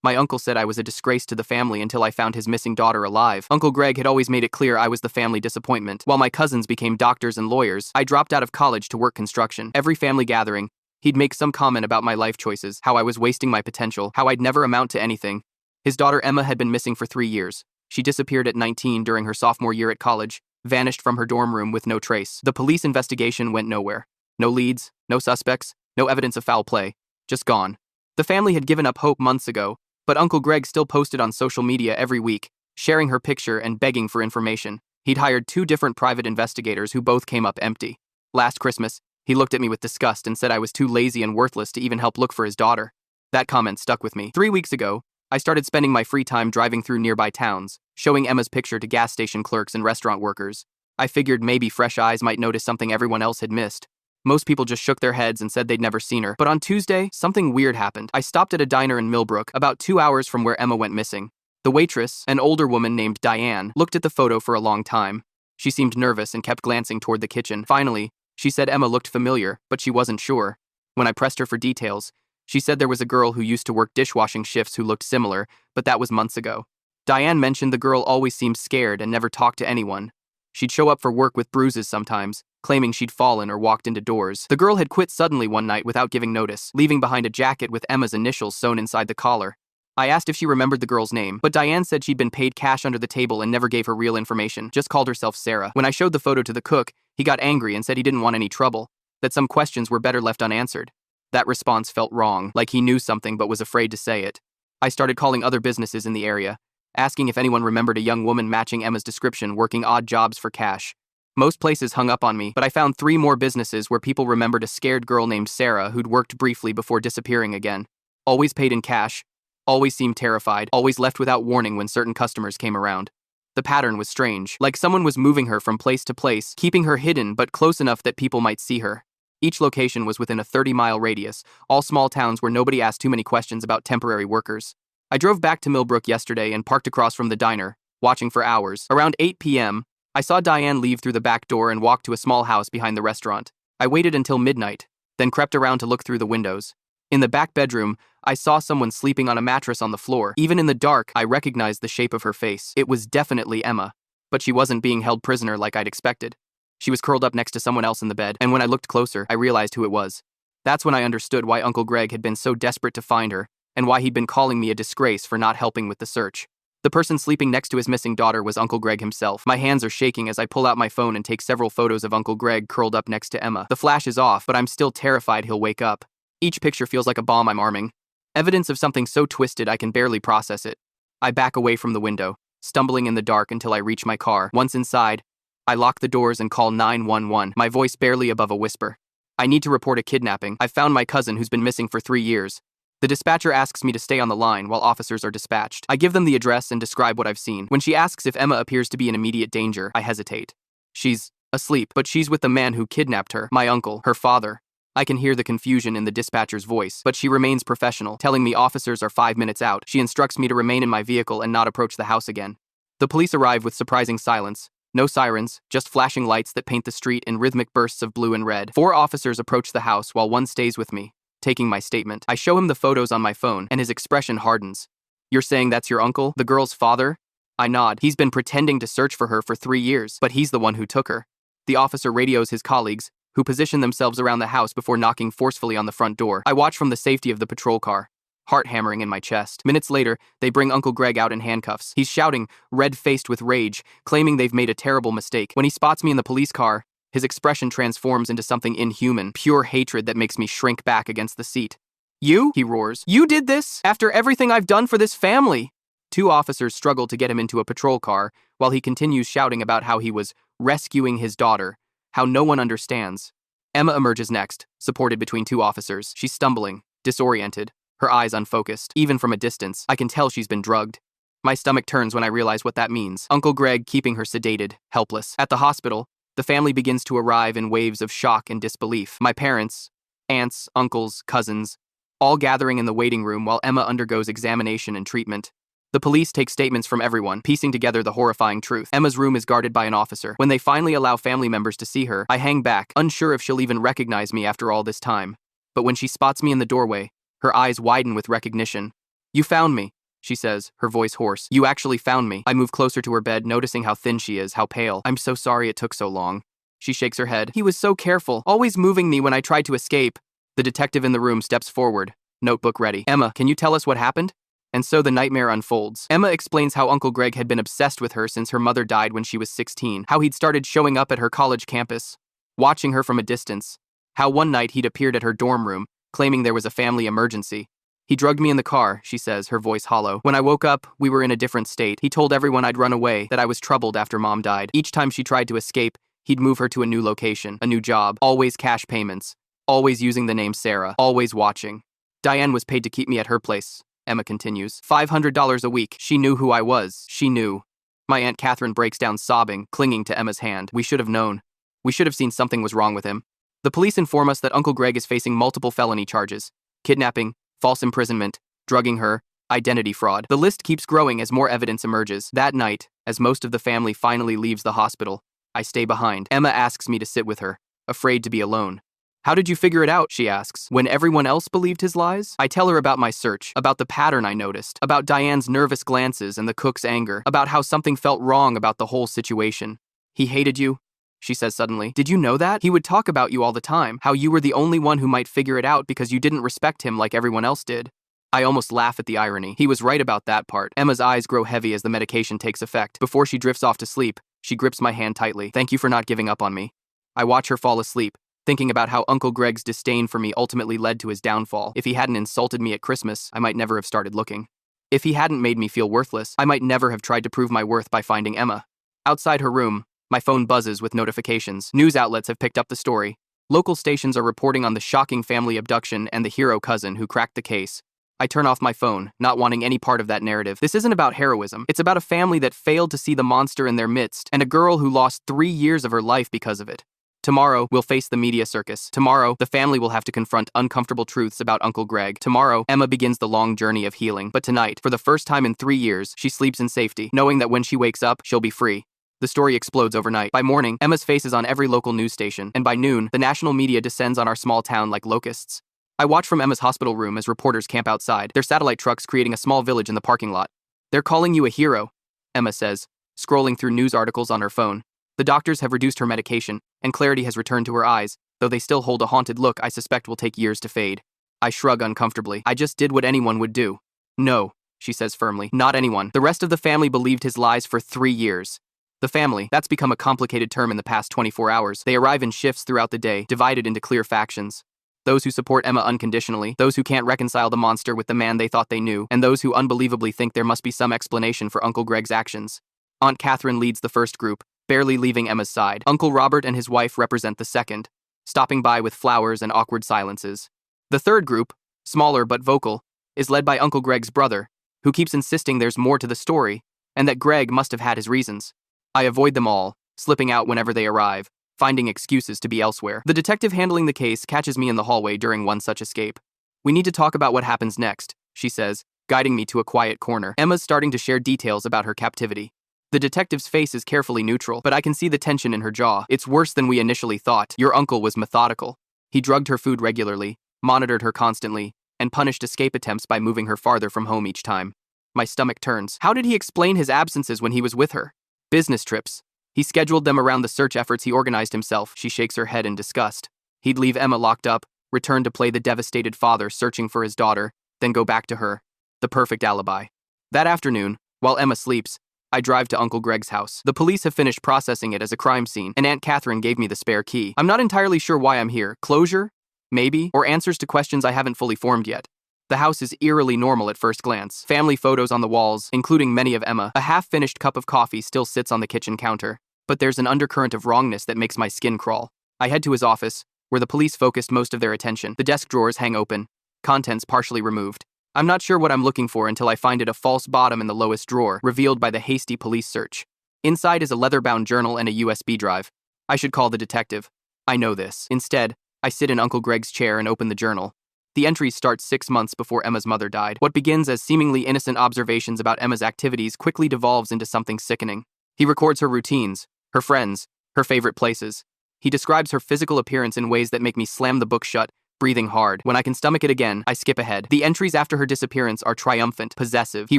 My uncle said I was a disgrace to the family until I found his missing daughter alive. Uncle Greg had always made it clear I was the family disappointment. While my cousins became doctors and lawyers, I dropped out of college to work construction. Every family gathering, he'd make some comment about my life choices, how I was wasting my potential, how I'd never amount to anything. His daughter Emma had been missing for 3 years. She disappeared at 19 during her sophomore year at college, vanished from her dorm room with no trace. The police investigation went nowhere. No leads, no suspects, no evidence of foul play. Just gone. The family had given up hope months ago, but Uncle Greg still posted on social media every week, sharing her picture and begging for information. He'd hired 2 different private investigators who both came up empty. Last Christmas, he looked at me with disgust and said I was too lazy and worthless to even help look for his daughter. That comment stuck with me. 3 weeks ago, I started spending my free time driving through nearby towns, showing Emma's picture to gas station clerks and restaurant workers. I figured maybe fresh eyes might notice something everyone else had missed. Most people just shook their heads and said they'd never seen her. But on Tuesday, something weird happened. I stopped at a diner in Millbrook, about 2 hours from where Emma went missing. The waitress, an older woman named Diane, looked at the photo for a long time. She seemed nervous and kept glancing toward the kitchen. Finally, she said Emma looked familiar, but she wasn't sure. When I pressed her for details, she said there was a girl who used to work dishwashing shifts who looked similar, but that was months ago. Diane mentioned the girl always seemed scared and never talked to anyone. She'd show up for work with bruises sometimes, claiming she'd fallen or walked into doors. The girl had quit suddenly one night without giving notice, leaving behind a jacket with Emma's initials sewn inside the collar. I asked if she remembered the girl's name, but Diane said she'd been paid cash under the table and never gave her real information, just called herself Sarah. When I showed the photo to the cook, he got angry and said he didn't want any trouble, that some questions were better left unanswered. That response felt wrong, like he knew something but was afraid to say it. I started calling other businesses in the area, asking if anyone remembered a young woman matching Emma's description working odd jobs for cash. Most places hung up on me, but I found 3 more businesses where people remembered a scared girl named Sarah who'd worked briefly before disappearing again. Always paid in cash, always seemed terrified, always left without warning when certain customers came around. The pattern was strange, like someone was moving her from place to place, keeping her hidden but close enough that people might see her. Each location was within a 30-mile radius, all small towns where nobody asked too many questions about temporary workers. I drove back to Millbrook yesterday and parked across from the diner, watching for hours. Around 8 p.m., I saw Diane leave through the back door and walk to a small house behind the restaurant. I waited until midnight, then crept around to look through the windows. In the back bedroom, I saw someone sleeping on a mattress on the floor. Even in the dark, I recognized the shape of her face. It was definitely Emma, but she wasn't being held prisoner like I'd expected. She was curled up next to someone else in the bed, and when I looked closer, I realized who it was. That's when I understood why Uncle Greg had been so desperate to find her, and why he'd been calling me a disgrace for not helping with the search. The person sleeping next to his missing daughter was Uncle Greg himself. My hands are shaking as I pull out my phone and take several photos of Uncle Greg curled up next to Emma. The flash is off, but I'm still terrified he'll wake up. Each picture feels like a bomb I'm arming. Evidence of something so twisted I can barely process it. I back away from the window, stumbling in the dark until I reach my car. Once inside, I lock the doors and call 911, my voice barely above a whisper. I need to report a kidnapping. I've found my cousin who's been missing for 3 years. The dispatcher asks me to stay on the line while officers are dispatched. I give them the address and describe what I've seen. When she asks if Emma appears to be in immediate danger, I hesitate. She's asleep, but she's with the man who kidnapped her, my uncle, her father. I can hear the confusion in the dispatcher's voice, but she remains professional, telling me officers are 5 minutes out. She instructs me to remain in my vehicle and not approach the house again. The police arrive with surprising silence. No sirens, just flashing lights that paint the street in rhythmic bursts of blue and red. 4 officers approach the house while one stays with me, taking my statement. I show him the photos on my phone, and his expression hardens. You're saying that's your uncle, the girl's father? I nod. He's been pretending to search for her for 3 years, but he's the one who took her. The officer radios his colleagues, who position themselves around the house before knocking forcefully on the front door. I watch from the safety of the patrol car, heart hammering in my chest. Minutes later, they bring Uncle Greg out in handcuffs. He's shouting, red-faced with rage, claiming they've made a terrible mistake. When he spots me in the police car, his expression transforms into something inhuman, pure hatred that makes me shrink back against the seat. You? He roars. You did this? After everything I've done for this family? 2 officers struggle to get him into a patrol car, while he continues shouting about how he was rescuing his daughter, how no one understands. Emma emerges next, supported between 2 officers. She's stumbling, disoriented, her eyes unfocused. Even from a distance, I can tell she's been drugged. My stomach turns when I realize what that means. Uncle Greg keeping her sedated, helpless. At the hospital, the family begins to arrive in waves of shock and disbelief. My parents, aunts, uncles, cousins, all gathering in the waiting room while Emma undergoes examination and treatment. The police take statements from everyone, piecing together the horrifying truth. Emma's room is guarded by an officer. When they finally allow family members to see her, I hang back, unsure if she'll even recognize me after all this time. But when she spots me in the doorway, her eyes widen with recognition. You found me, she says, her voice hoarse. You actually found me. I move closer to her bed, noticing how thin she is, how pale. I'm so sorry it took so long. She shakes her head. He was so careful, always moving me when I tried to escape. The detective in the room steps forward, notebook ready. Emma, can you tell us what happened? And so the nightmare unfolds. Emma explains how Uncle Greg had been obsessed with her since her mother died when she was 16, how he'd started showing up at her college campus, watching her from a distance, how one night he'd appeared at her dorm room, claiming there was a family emergency. He drugged me in the car, she says, her voice hollow. When I woke up, we were in a different state. He told everyone I'd run away, that I was troubled after Mom died. Each time she tried to escape, he'd move her to a new location, a new job, always cash payments, always using the name Sarah, always watching. Diane was paid to keep me at her place, Emma continues. $500 a week. She knew who I was. She knew. My Aunt Catherine breaks down sobbing, clinging to Emma's hand. We should have known. We should have seen something was wrong with him. The police inform us that Uncle Greg is facing multiple felony charges: kidnapping, false imprisonment, drugging her, identity fraud. The list keeps growing as more evidence emerges. That night, as most of the family finally leaves the hospital, I stay behind. Emma asks me to sit with her, afraid to be alone. How did you figure it out, she asks, when everyone else believed his lies? I tell her about my search, about the pattern I noticed, about Diane's nervous glances and the cook's anger, about how something felt wrong about the whole situation. He hated you, she says suddenly. Did you know that? He would talk about you all the time, how you were the only one who might figure it out because you didn't respect him like everyone else did. I almost laugh at the irony. He was right about that part. Emma's eyes grow heavy as the medication takes effect. Before she drifts off to sleep, she grips my hand tightly. Thank you for not giving up on me. I watch her fall asleep, thinking about how Uncle Greg's disdain for me ultimately led to his downfall. If he hadn't insulted me at Christmas, I might never have started looking. If he hadn't made me feel worthless, I might never have tried to prove my worth by finding Emma. Outside her room, my phone buzzes with notifications. News outlets have picked up the story. Local stations are reporting on the shocking family abduction and the hero cousin who cracked the case. I turn off my phone, not wanting any part of that narrative. This isn't about heroism. It's about a family that failed to see the monster in their midst, and a girl who lost 3 years of her life because of it. Tomorrow, we'll face the media circus. Tomorrow, the family will have to confront uncomfortable truths about Uncle Greg. Tomorrow, Emma begins the long journey of healing. But tonight, for the first time in 3 years, she sleeps in safety, knowing that when she wakes up, she'll be free. The story explodes overnight. By morning, Emma's face is on every local news station, and by noon, the national media descends on our small town like locusts. I watch from Emma's hospital room as reporters camp outside, their satellite trucks creating a small village in the parking lot. They're calling you a hero, Emma says, scrolling through news articles on her phone. The doctors have reduced her medication, and clarity has returned to her eyes, though they still hold a haunted look I suspect will take years to fade. I shrug uncomfortably. I just did what anyone would do. No, she says firmly, not anyone. The rest of the family believed his lies for 3 years. The family, that's become a complicated term in the past 24 hours. They arrive in shifts throughout the day, divided into clear factions. Those who support Emma unconditionally, those who can't reconcile the monster with the man they thought they knew, and those who unbelievably think there must be some explanation for Uncle Greg's actions. Aunt Catherine leads the first group, barely leaving Emma's side. Uncle Robert and his wife represent the second, stopping by with flowers and awkward silences. The third group, smaller but vocal, is led by Uncle Greg's brother, who keeps insisting there's more to the story, and that Greg must have had his reasons. I avoid them all, slipping out whenever they arrive, finding excuses to be elsewhere. The detective handling the case catches me in the hallway during one such escape. We need to talk about what happens next, she says, guiding me to a quiet corner. Emma's starting to share details about her captivity. The detective's face is carefully neutral, but I can see the tension in her jaw. It's worse than we initially thought. Your uncle was methodical. He drugged her food regularly, monitored her constantly, and punished escape attempts by moving her farther from home each time. My stomach turns. How did he explain his absences when he was with her? Business trips. He scheduled them around the search efforts he organized himself. She shakes her head in disgust. He'd leave Emma locked up, return to play the devastated father searching for his daughter, then go back to her. The perfect alibi. That afternoon, while Emma sleeps, I drive to Uncle Greg's house. The police have finished processing it as a crime scene, and Aunt Catherine gave me the spare key. I'm not entirely sure why I'm here. Closure? Maybe? Or answers to questions I haven't fully formed yet. The house is eerily normal at first glance. Family photos on the walls, including many of Emma. A half-finished cup of coffee still sits on the kitchen counter. But there's an undercurrent of wrongness that makes my skin crawl. I head to his office, where the police focused most of their attention. The desk drawers hang open, contents partially removed. I'm not sure what I'm looking for until I find a false bottom in the lowest drawer, revealed by the hasty police search. Inside is a leather-bound journal and a USB drive. I should call the detective. I know this. Instead, I sit in Uncle Greg's chair and open the journal. The entries start 6 months before Emma's mother died. What begins as seemingly innocent observations about Emma's activities quickly devolves into something sickening. He records her routines, her friends, her favorite places. He describes her physical appearance in ways that make me slam the book shut, Breathing hard. When I can stomach it again, I skip ahead. The entries after her disappearance are triumphant, possessive. He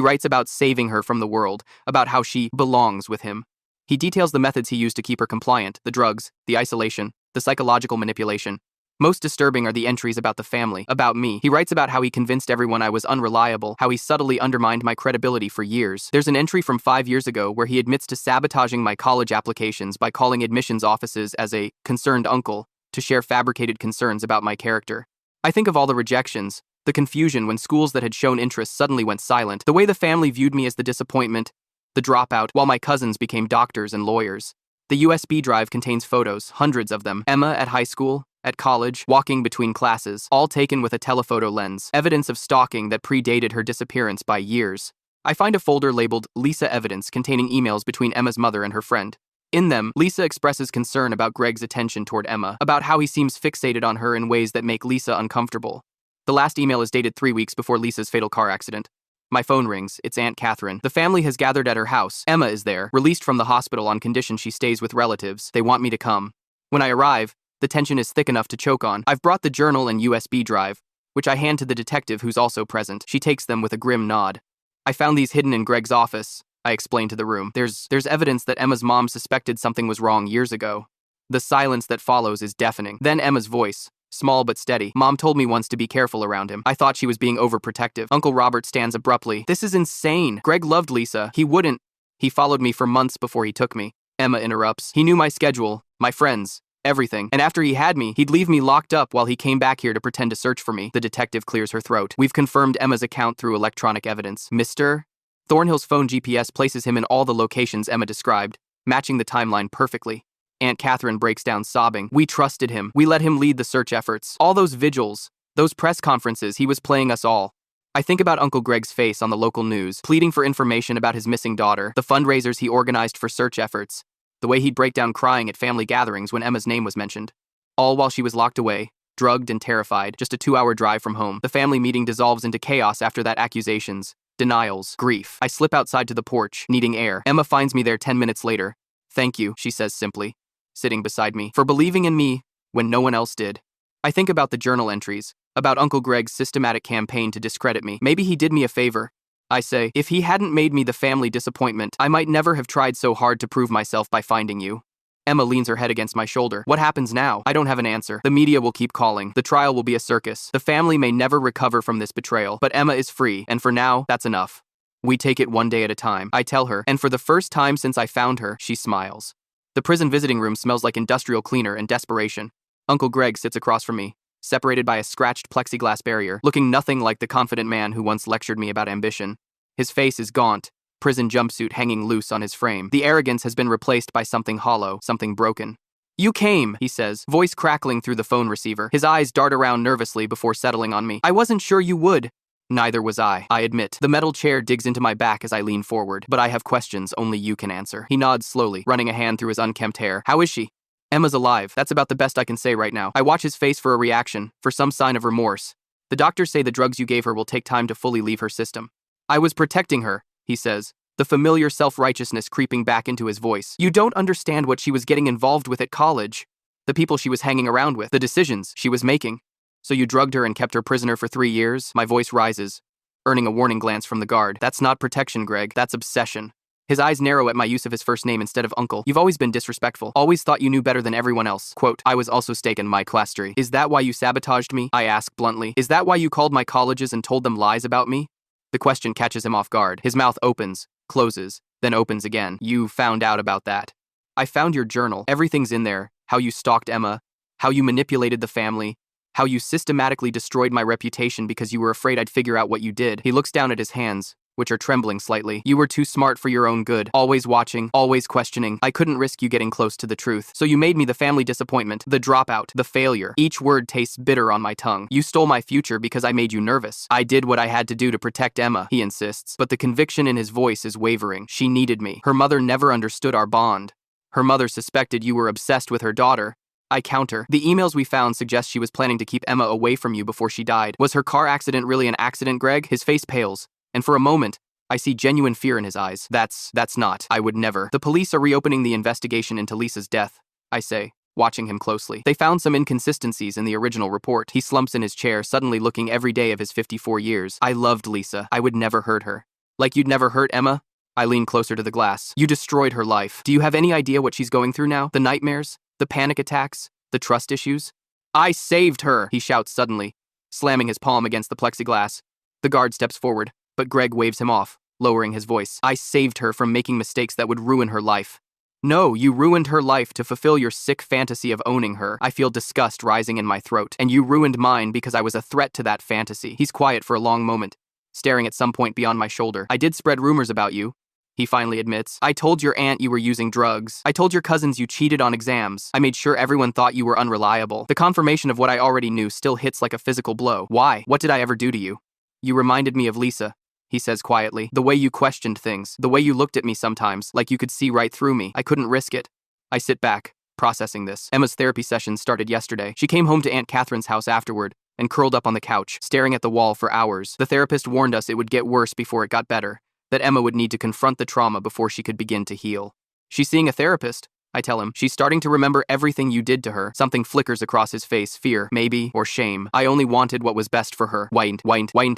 writes about saving her from the world, about how she belongs with him. He details the methods he used to keep her compliant, the drugs, the isolation, the psychological manipulation. Most disturbing are the entries about the family, about me. He writes about how he convinced everyone I was unreliable, how he subtly undermined my credibility for years. There's an entry from 5 years ago where he admits to sabotaging my college applications by calling admissions offices as a concerned uncle to share fabricated concerns about my character. I think of all the rejections, the confusion when schools that had shown interest suddenly went silent, the way the family viewed me as the disappointment, the dropout, while my cousins became doctors and lawyers. The USB drive contains photos, hundreds of them. Emma at high school, at college, walking between classes, all taken with a telephoto lens, evidence of stalking that predated her disappearance by years. I find a folder labeled Lisa Evidence containing emails between Emma's mother and her friend. In them, Lisa expresses concern about Greg's attention toward Emma, about how he seems fixated on her in ways that make Lisa uncomfortable. The last email is dated 3 weeks before Lisa's fatal car accident. My phone rings. It's Aunt Catherine. The family has gathered at her house. Emma is there, released from the hospital on condition she stays with relatives. They want me to come. When I arrive, the tension is thick enough to choke on. I've brought the journal and USB drive, which I hand to the detective who's also present. She takes them with a grim nod. I found these hidden in Greg's office, I explain to the room. There's evidence that Emma's mom suspected something was wrong years ago. The silence that follows is deafening. Then Emma's voice, small but steady. Mom told me once to be careful around him. I thought she was being overprotective. Uncle Robert stands abruptly. This is insane. Greg loved Lisa. He wouldn't. He followed me for months before he took me. Emma interrupts. He knew my schedule, my friends, everything. And after he had me, he'd leave me locked up while he came back here to pretend to search for me. The detective clears her throat. We've confirmed Emma's account through electronic evidence. Mr. Thornhill's phone GPS places him in all the locations Emma described, matching the timeline perfectly. Aunt Catherine breaks down sobbing. We trusted him. We let him lead the search efforts. All those vigils, those press conferences, he was playing us all. I think about Uncle Greg's face on the local news, pleading for information about his missing daughter, the fundraisers he organized for search efforts, the way he'd break down crying at family gatherings when Emma's name was mentioned. All while she was locked away, drugged and terrified, just a 2-hour drive from home. The family meeting dissolves into chaos after that accusations, denials, grief. I slip outside to the porch, needing air. Emma finds me there 10 minutes later. Thank you, she says simply, sitting beside me, for believing in me when no one else did. I think about the journal entries, about Uncle Greg's systematic campaign to discredit me. Maybe he did me a favor. I say, if he hadn't made me the family disappointment, I might never have tried so hard to prove myself by finding you. Emma leans her head against my shoulder. What happens now? I don't have an answer. The media will keep calling. The trial will be a circus. The family may never recover from this betrayal, but Emma is free, and for now, that's enough. We take it one day at a time, I tell her, and for the first time since I found her, she smiles. The prison visiting room smells like industrial cleaner and desperation. Uncle Greg sits across from me, separated by a scratched plexiglass barrier, looking nothing like the confident man who once lectured me about ambition. His face is gaunt, prison jumpsuit hanging loose on his frame. The arrogance has been replaced by something hollow, something broken. You came, he says, voice crackling through the phone receiver. His eyes dart around nervously before settling on me. I wasn't sure you would. Neither was I admit. The metal chair digs into my back as I lean forward, but I have questions only you can answer. He nods slowly, running a hand through his unkempt hair. How is she? Emma's alive. That's about the best I can say right now. I watch his face for a reaction, for some sign of remorse. The doctors say the drugs you gave her will take time to fully leave her system. I was protecting her, he says, the familiar self-righteousness creeping back into his voice. You don't understand what she was getting involved with at college. The people she was hanging around with, the decisions she was making. So you drugged her and kept her prisoner for 3 years? My voice rises, earning a warning glance from the guard. That's not protection, Greg. That's obsession. His eyes narrow at my use of his first name instead of uncle. You've always been disrespectful. Always thought you knew better than everyone else. Quote, I was also staken my classry. Is that why you sabotaged me? I ask bluntly. Is that why you called my colleges and told them lies about me? The question catches him off guard. His mouth opens, closes, then opens again. You found out about that. I found your journal. Everything's in there. How you stalked Emma, how you manipulated the family, how you systematically destroyed my reputation because you were afraid I'd figure out what you did. He looks down at his hands, which are trembling slightly. You were too smart for your own good, always watching, always questioning. I couldn't risk you getting close to the truth. So you made me the family disappointment, the dropout, the failure. Each word tastes bitter on my tongue. You stole my future because I made you nervous. I did what I had to do to protect Emma, he insists. But the conviction in his voice is wavering. She needed me. Her mother never understood our bond. Her mother suspected you were obsessed with her daughter. I counter. The emails we found suggest she was planning to keep Emma away from you before she died. Was her car accident really an accident, Greg? His face pales, and for a moment, I see genuine fear in his eyes. That's not. I would never. The police are reopening the investigation into Lisa's death, I say, watching him closely. They found some inconsistencies in the original report. He slumps in his chair, suddenly looking every day of his 54 years. I loved Lisa. I would never hurt her. Like you'd never hurt Emma? I lean closer to the glass. You destroyed her life. Do you have any idea what she's going through now? The nightmares? The panic attacks? The trust issues? I saved her, he shouts suddenly, slamming his palm against the plexiglass. The guard steps forward, but Greg waves him off, lowering his voice. I saved her from making mistakes that would ruin her life. No, you ruined her life to fulfill your sick fantasy of owning her. I feel disgust rising in my throat. And you ruined mine because I was a threat to that fantasy. He's quiet for a long moment, staring at some point beyond my shoulder. I did spread rumors about you, he finally admits. I told your aunt you were using drugs. I told your cousins you cheated on exams. I made sure everyone thought you were unreliable. The confirmation of what I already knew still hits like a physical blow. Why? What did I ever do to you? You reminded me of Lisa, he says quietly. The way you questioned things, the way you looked at me sometimes, like you could see right through me. I couldn't risk it. I sit back, processing this. Emma's therapy session started yesterday. She came home to Aunt Catherine's house afterward and curled up on the couch, staring at the wall for hours. The therapist warned us it would get worse before it got better, that Emma would need to confront the trauma before she could begin to heal. She's seeing a therapist, I tell him. She's starting to remember everything you did to her. Something flickers across his face, fear, maybe, or shame. I only wanted what was best for her. Whined.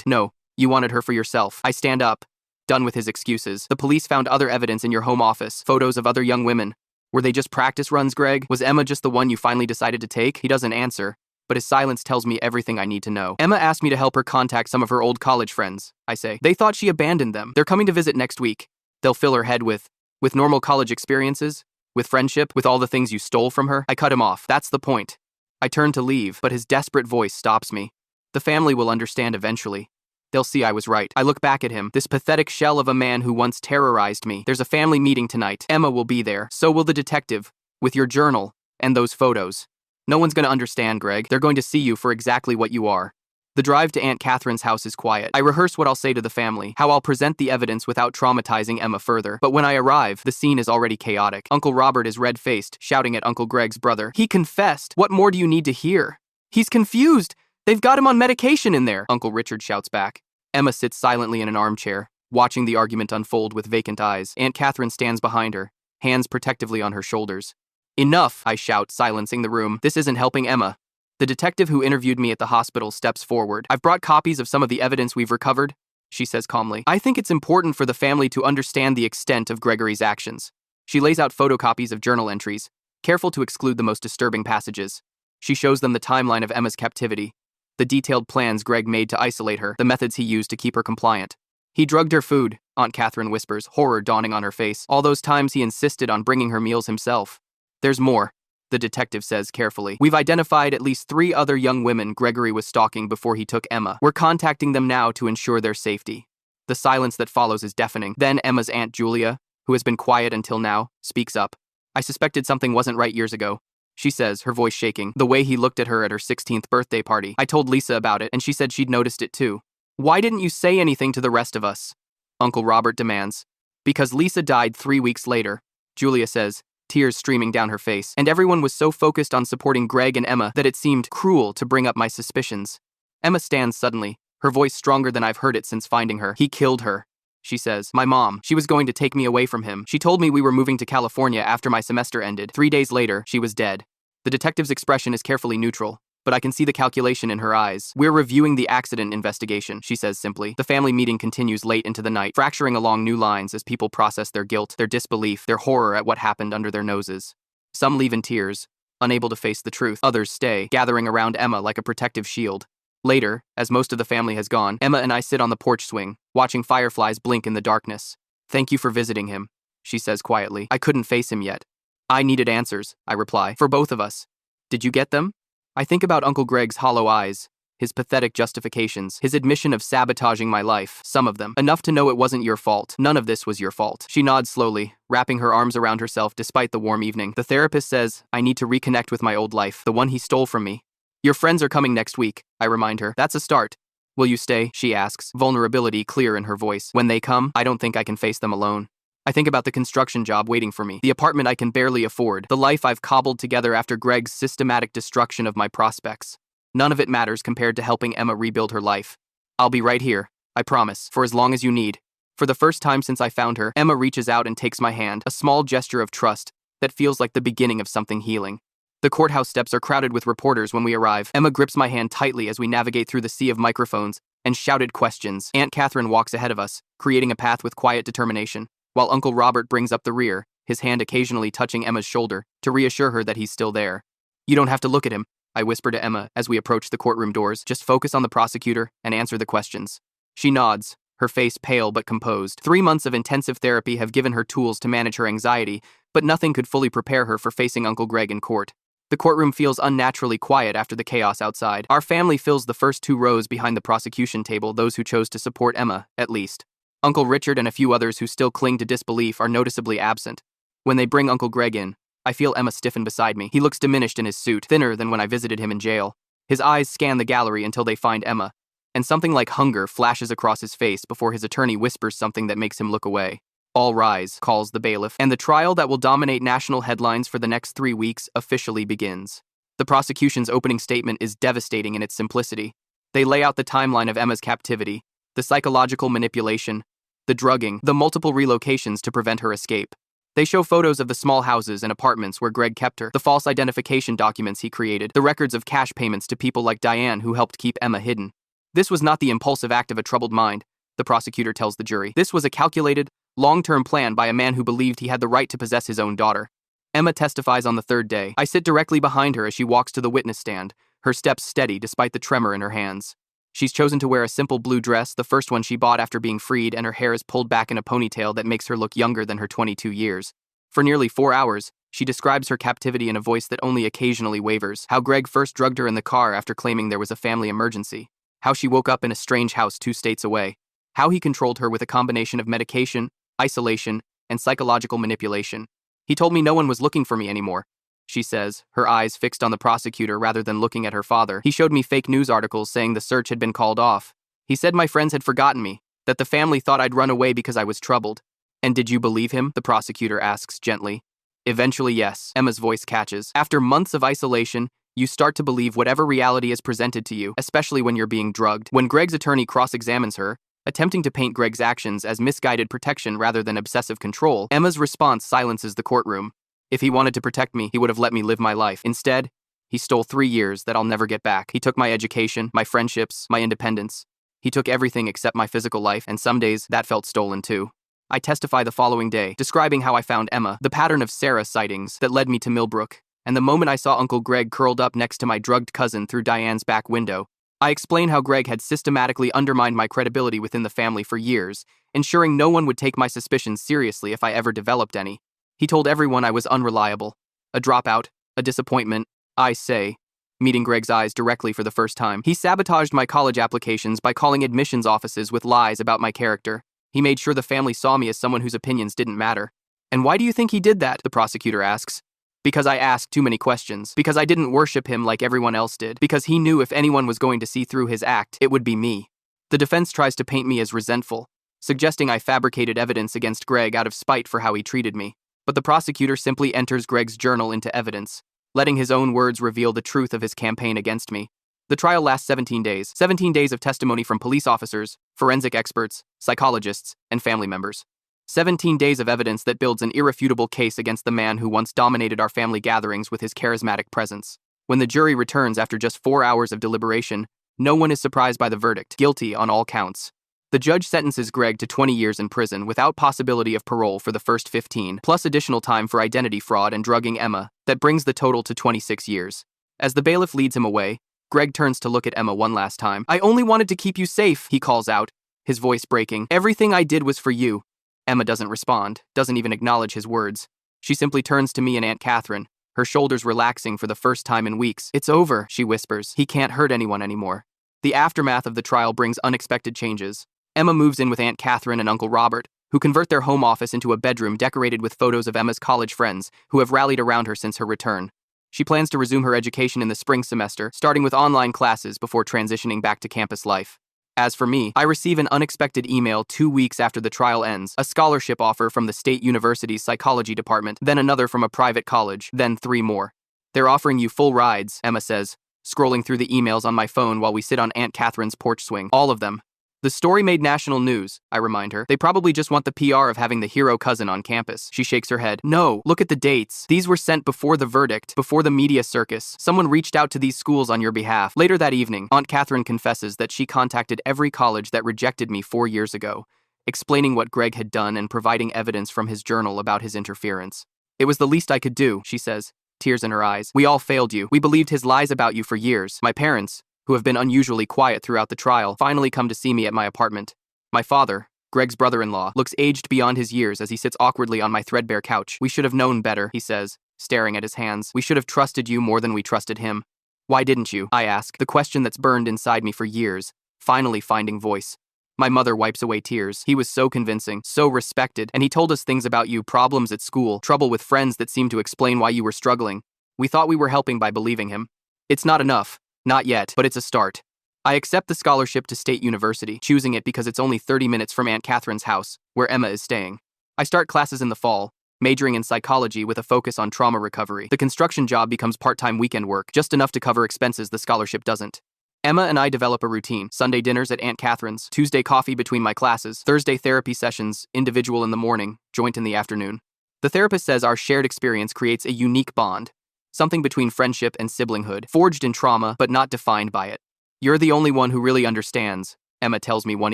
No, you wanted her for yourself. I stand up, done with his excuses. The police found other evidence in your home office, photos of other young women. Were they just practice runs, Greg? Was Emma just the one you finally decided to take? He doesn't answer, but his silence tells me everything I need to know. Emma asked me to help her contact some of her old college friends, I say. They thought she abandoned them. They're coming to visit next week. They'll fill her head with normal college experiences, with friendship, with all the things you stole from her. I cut him off. That's the point. I turn to leave, but his desperate voice stops me. The family will understand eventually. They'll see I was right. I look back at him, this pathetic shell of a man who once terrorized me. There's a family meeting tonight. Emma will be there. So will the detective, with your journal and those photos. No one's going to understand, Greg. They're going to see you for exactly what you are. The drive to Aunt Catherine's house is quiet. I rehearse what I'll say to the family, how I'll present the evidence without traumatizing Emma further. But when I arrive, the scene is already chaotic. Uncle Robert is red-faced, shouting at Uncle Greg's brother. He confessed. What more do you need to hear? He's confused. They've got him on medication in there, Uncle Richard shouts back. Emma sits silently in an armchair, watching the argument unfold with vacant eyes. Aunt Catherine stands behind her, hands protectively on her shoulders. Enough, I shout, silencing the room. This isn't helping Emma. The detective who interviewed me at the hospital steps forward. I've brought copies of some of the evidence we've recovered, she says calmly. I think it's important for the family to understand the extent of Gregory's actions. She lays out photocopies of journal entries, careful to exclude the most disturbing passages. She shows them the timeline of Emma's captivity, the detailed plans Greg made to isolate her, the methods he used to keep her compliant. He drugged her food, Aunt Catherine whispers, horror dawning on her face. All those times he insisted on bringing her meals himself. There's more, the detective says carefully. We've identified at least 3 other young women Gregory was stalking before he took Emma. We're contacting them now to ensure their safety. The silence that follows is deafening. Then Emma's Aunt Julia, who has been quiet until now, speaks up. I suspected something wasn't right years ago, she says, her voice shaking. The way he looked at her at her 16th birthday party. I told Lisa about it, and she said she'd noticed it too. Why didn't you say anything to the rest of us? Uncle Robert demands. Because Lisa died 3 weeks later, Julia says, tears streaming down her face, and everyone was so focused on supporting Greg and Emma that it seemed cruel to bring up my suspicions. Emma stands suddenly, her voice stronger than I've heard it since finding her. He killed her, she says. My mom. She was going to take me away from him. She told me we were moving to California after my semester ended. 3 days later, she was dead. The detective's expression is carefully neutral, but I can see the calculation in her eyes. We're reviewing the accident investigation, she says simply. The family meeting continues late into the night, fracturing along new lines as people process their guilt, their disbelief, their horror at what happened under their noses. Some leave in tears, unable to face the truth. Others stay, gathering around Emma like a protective shield. Later, as most of the family has gone, Emma and I sit on the porch swing, watching fireflies blink in the darkness. Thank you for visiting him, she says quietly. I couldn't face him yet. I needed answers, I reply, for both of us. Did you get them? I think about Uncle Greg's hollow eyes, his pathetic justifications, his admission of sabotaging my life, some of them. Enough to know it wasn't your fault. None of this was your fault. She nods slowly, wrapping her arms around herself despite the warm evening. The therapist says, I need to reconnect with my old life, the one he stole from me. Your friends are coming next week, I remind her. That's a start. Will you stay? She asks, vulnerability clear in her voice. When they come, I don't think I can face them alone. I think about the construction job waiting for me, the apartment I can barely afford, the life I've cobbled together after Greg's systematic destruction of my prospects. None of it matters compared to helping Emma rebuild her life. I'll be right here, I promise, for as long as you need. For the first time since I found her, Emma reaches out and takes my hand, a small gesture of trust that feels like the beginning of something healing. The courthouse steps are crowded with reporters when we arrive. Emma grips my hand tightly as we navigate through the sea of microphones and shouted questions. Aunt Catherine walks ahead of us, creating a path with quiet determination, while Uncle Robert brings up the rear, his hand occasionally touching Emma's shoulder to reassure her that he's still there. "You don't have to look at him," I whisper to Emma as we approach the courtroom doors. "Just focus on the prosecutor and answer the questions." She nods, her face pale but composed. 3 months of intensive therapy have given her tools to manage her anxiety, but nothing could fully prepare her for facing Uncle Greg in court. The courtroom feels unnaturally quiet after the chaos outside. Our family fills the first 2 rows behind the prosecution table, those who chose to support Emma, at least. Uncle Richard and a few others who still cling to disbelief are noticeably absent. When they bring Uncle Greg in, I feel Emma stiffen beside me. He looks diminished in his suit, thinner than when I visited him in jail. His eyes scan the gallery until they find Emma, and something like hunger flashes across his face before his attorney whispers something that makes him look away. "All rise," calls the bailiff, and the trial that will dominate national headlines for the next 3 weeks officially begins. The prosecution's opening statement is devastating in its simplicity. They lay out the timeline of Emma's captivity, the psychological manipulation, the drugging, the multiple relocations to prevent her escape. They show photos of the small houses and apartments where Greg kept her, the false identification documents he created, the records of cash payments to people like Diane who helped keep Emma hidden. This was not the impulsive act of a troubled mind, the prosecutor tells the jury. This was a calculated, long-term plan by a man who believed he had the right to possess his own daughter. Emma testifies on the 3rd day. I sit directly behind her as she walks to the witness stand, her steps steady despite the tremor in her hands. She's chosen to wear a simple blue dress, the first one she bought after being freed, and her hair is pulled back in a ponytail that makes her look younger than her 22 years. For nearly 4 hours, she describes her captivity in a voice that only occasionally wavers. How Greg first drugged her in the car after claiming there was a family emergency. How she woke up in a strange house 2 states away. How he controlled her with a combination of medication, isolation, and psychological manipulation. "He told me no one was looking for me anymore," she says, her eyes fixed on the prosecutor rather than looking at her father. "He showed me fake news articles saying the search had been called off. He said my friends had forgotten me, that the family thought I'd run away because I was troubled." "And did you believe him?" the prosecutor asks gently. "Eventually, yes," Emma's voice catches. "After months of isolation, you start to believe whatever reality is presented to you, especially when you're being drugged." When Greg's attorney cross-examines her, attempting to paint Greg's actions as misguided protection rather than obsessive control, Emma's response silences the courtroom. "If he wanted to protect me, he would have let me live my life. Instead, he stole 3 years that I'll never get back. He took my education, my friendships, my independence. He took everything except my physical life, and some days that felt stolen too." I testify the following day, describing how I found Emma, the pattern of Sarah sightings that led me to Millbrook, and the moment I saw Uncle Greg curled up next to my drugged cousin through Diane's back window. I explain how Greg had systematically undermined my credibility within the family for years, ensuring no one would take my suspicions seriously if I ever developed any. He told everyone I was unreliable, a dropout, a disappointment, I say, meeting Greg's eyes directly for the first time. He sabotaged my college applications by calling admissions offices with lies about my character. He made sure the family saw me as someone whose opinions didn't matter. "And why do you think he did that?" the prosecutor asks. "Because I asked too many questions. Because I didn't worship him like everyone else did. Because he knew if anyone was going to see through his act, it would be me." The defense tries to paint me as resentful, suggesting I fabricated evidence against Greg out of spite for how he treated me. But the prosecutor simply enters Greg's journal into evidence, letting his own words reveal the truth of his campaign against me. The trial lasts 17 days. 17 days of testimony from police officers, forensic experts, psychologists, and family members. 17 days of evidence that builds an irrefutable case against the man who once dominated our family gatherings with his charismatic presence. When the jury returns after just 4 hours of deliberation, no one is surprised by the verdict, guilty on all counts. The judge sentences Greg to 20 years in prison without possibility of parole for the first 15, plus additional time for identity fraud and drugging Emma, that brings the total to 26 years. As the bailiff leads him away, Greg turns to look at Emma one last time. "I only wanted to keep you safe," he calls out, his voice breaking. "Everything I did was for you." Emma doesn't respond, doesn't even acknowledge his words. She simply turns to me and Aunt Catherine, her shoulders relaxing for the first time in weeks. "It's over," she whispers. "He can't hurt anyone anymore." The aftermath of the trial brings unexpected changes. Emma moves in with Aunt Catherine and Uncle Robert, who convert their home office into a bedroom decorated with photos of Emma's college friends, who have rallied around her since her return. She plans to resume her education in the spring semester, starting with online classes before transitioning back to campus life. As for me, I receive an unexpected email 2 weeks after the trial ends, a scholarship offer from the State University's psychology department, then another from a private college, then 3 more. "They're offering you full rides," Emma says, scrolling through the emails on my phone while we sit on Aunt Catherine's porch swing. "All of them. The story made national news, I remind her. They probably just want the PR of having the hero cousin on campus. She shakes her head. No, look at the dates. These were sent before the verdict, before the media circus. Someone reached out to these schools on your behalf. Later that evening, Aunt Catherine confesses that she contacted every college that rejected me 4 years ago, explaining what Greg had done and providing evidence from his journal about his interference. It was the least I could do, she says, tears in her eyes. We all failed you. We believed his lies about you for years. My parents, who have been unusually quiet throughout the trial, finally come to see me at my apartment. My father, Greg's brother-in-law, looks aged beyond his years as he sits awkwardly on my threadbare couch. We should have known better, he says, staring at his hands. We should have trusted you more than we trusted him. Why didn't you? I ask, the question that's burned inside me for years, finally finding voice. My mother wipes away tears. He was so convincing, so respected, and he told us things about you, problems at school, trouble with friends that seemed to explain why you were struggling. We thought we were helping by believing him. It's not enough. Not yet, but it's a start. I accept the scholarship to State University, choosing it because it's only 30 minutes from Aunt Catherine's house, where Emma is staying. I start classes in the fall, majoring in psychology with a focus on trauma recovery. The construction job becomes part-time weekend work, just enough to cover expenses the scholarship doesn't. Emma and I develop a routine: Sunday dinners at Aunt Catherine's, Tuesday coffee between my classes, Thursday therapy sessions, individual in the morning, joint in the afternoon. The therapist says our shared experience creates a unique bond, something between friendship and siblinghood, forged in trauma but not defined by it. You're the only one who really understands, Emma tells me one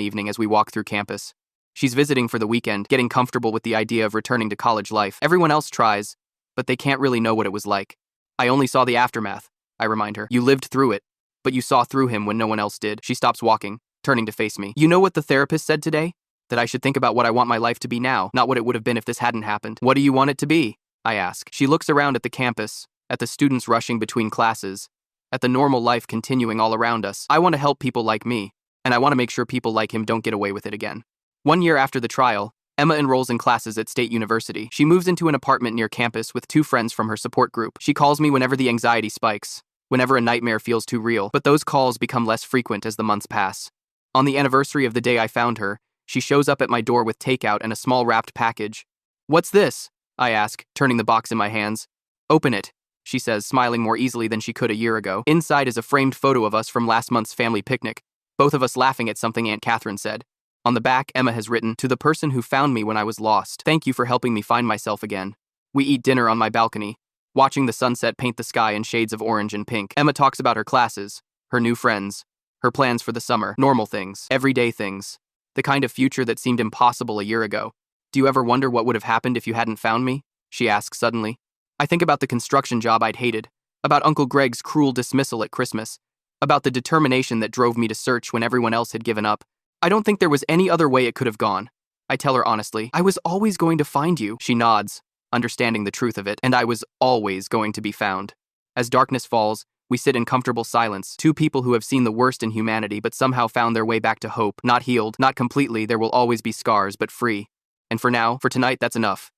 evening as we walk through campus. She's visiting for the weekend, getting comfortable with the idea of returning to college life. Everyone else tries, but they can't really know what it was like. I only saw the aftermath, I remind her. You lived through it, but you saw through him when no one else did. She stops walking, turning to face me. You know what the therapist said today? That I should think about what I want my life to be now, not what it would have been if this hadn't happened. What do you want it to be? I ask. She looks around at the campus, at the students rushing between classes, at the normal life continuing all around us. I want to help people like me, and I want to make sure people like him don't get away with it again. 1 year after the trial, Emma enrolls in classes at State University. She moves into an apartment near campus with 2 friends from her support group. She calls me whenever the anxiety spikes, whenever a nightmare feels too real, but those calls become less frequent as the months pass. On the anniversary of the day I found her, she shows up at my door with takeout and a small wrapped package. What's this? I ask, turning the box in my hands. Open it, she says, smiling more easily than she could a year ago. Inside is a framed photo of us from last month's family picnic, both of us laughing at something Aunt Catherine said. On the back, Emma has written, "To the person who found me when I was lost, thank you for helping me find myself again." We eat dinner on my balcony, watching the sunset paint the sky in shades of orange and pink. Emma talks about her classes, her new friends, her plans for the summer, normal things, everyday things, the kind of future that seemed impossible a year ago. Do you ever wonder what would have happened if you hadn't found me? She asks suddenly. I think about the construction job I'd hated, about Uncle Greg's cruel dismissal at Christmas, about the determination that drove me to search when everyone else had given up. I don't think there was any other way it could have gone. I tell her honestly, I was always going to find you. She nods, understanding the truth of it, and I was always going to be found. As darkness falls, we sit in comfortable silence, 2 people who have seen the worst in humanity but somehow found their way back to hope, not healed, not completely, there will always be scars, but free. And for now, for tonight, that's enough.